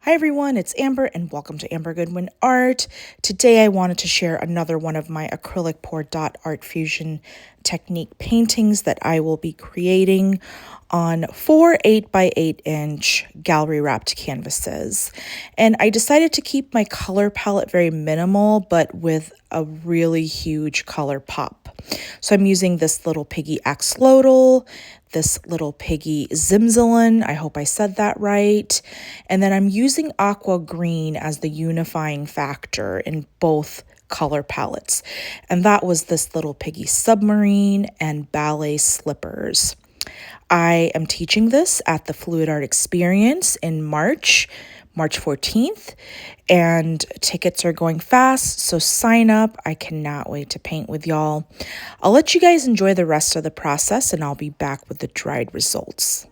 Hi everyone, it's Amber and welcome to Amber Goodwin Art. Today I wanted to share another one of my acrylic pour dot art fusion technique paintings that I will be creating on 4 8x8-inch gallery wrapped canvases. And I decided to keep my color palette very minimal but with a really huge color pop. So I'm using this little piggy axolotl, this little piggy Zimzelin, I hope I said that right. And then I'm using aqua green as the unifying factor in both color palettes. And that was this little piggy submarine and ballet slippers. I am teaching this at the Fluid Art Experience in March 14th, and tickets are going fast, so sign up. I cannot wait to paint with y'all. I'll let you guys enjoy the rest of the process, and I'll be back with the dried results.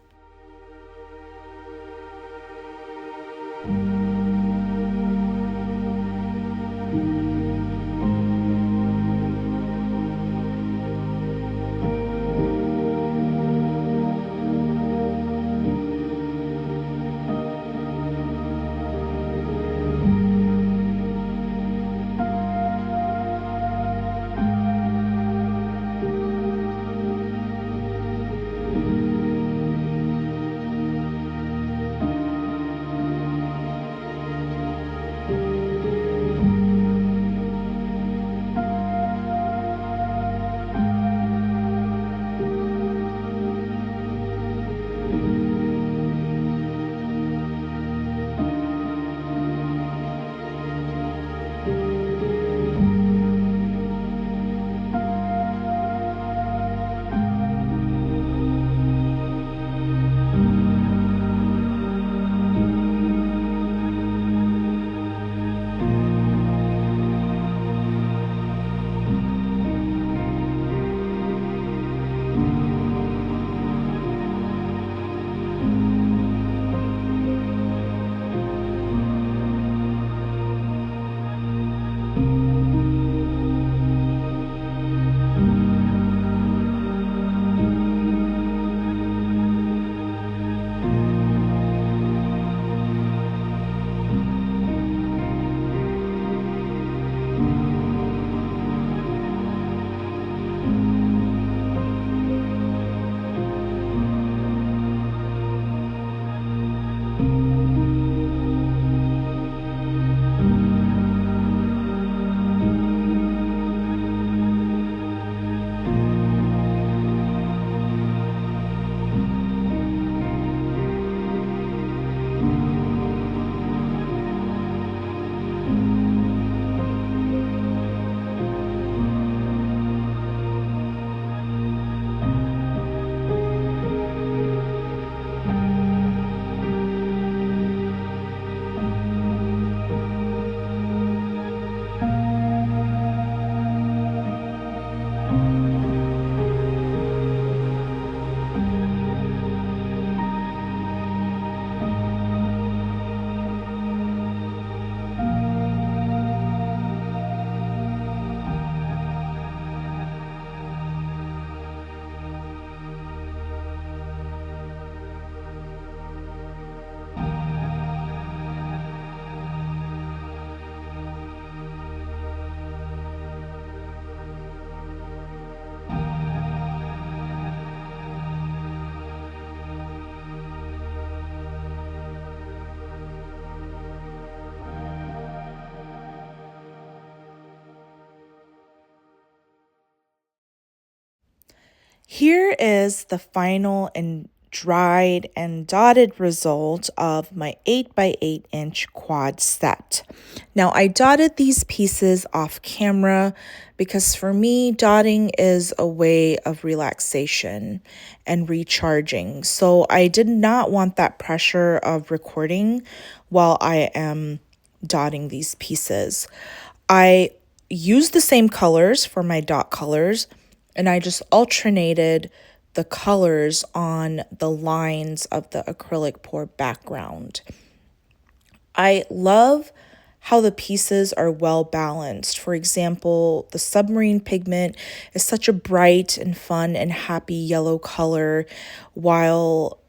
Here is the final and dried and dotted result of my 8x8-inch quad set. Now I dotted these pieces off camera because for me dotting is a way of relaxation and recharging. So I did not want that pressure of recording while I am dotting these pieces. I used the same colors for my dot colors, and I just alternated the colors on the lines of the acrylic pour background. I love how the pieces are well balanced. For example, the submarine pigment is such a bright and fun and happy yellow color, while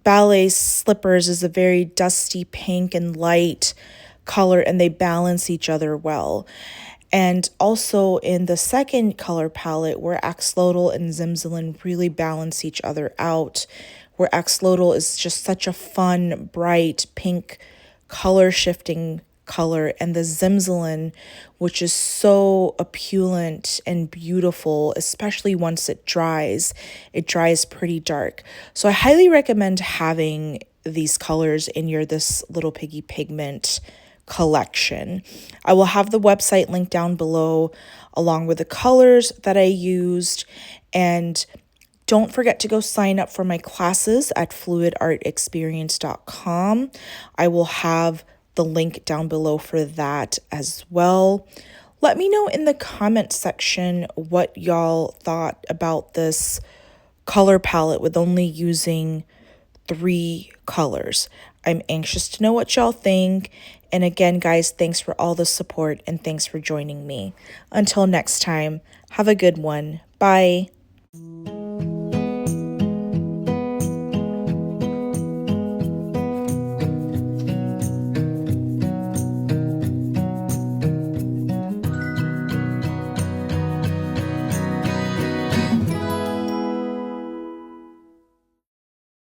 ballet slippers is a very dusty pink and light color, and they balance each other well. And also in the second color palette, where axolotl and zimzilin really balance each other out, where axolotl is just such a fun, bright pink color shifting color, and the zimzilin, which is so opulent and beautiful, especially once it dries pretty dark. So I highly recommend having these colors in your This Little Piggy Pigment collection. I will have the website linked down below along with the colors that I used. And don't forget to go sign up for my classes at fluidartexperience.com. I will have the link down below for that as well. Let me know in the comment section what y'all thought about this color palette with only using 3 colors. I'm anxious to know what y'all think. And again, guys, thanks for all the support and thanks for joining me. Until next time, have a good one. Bye.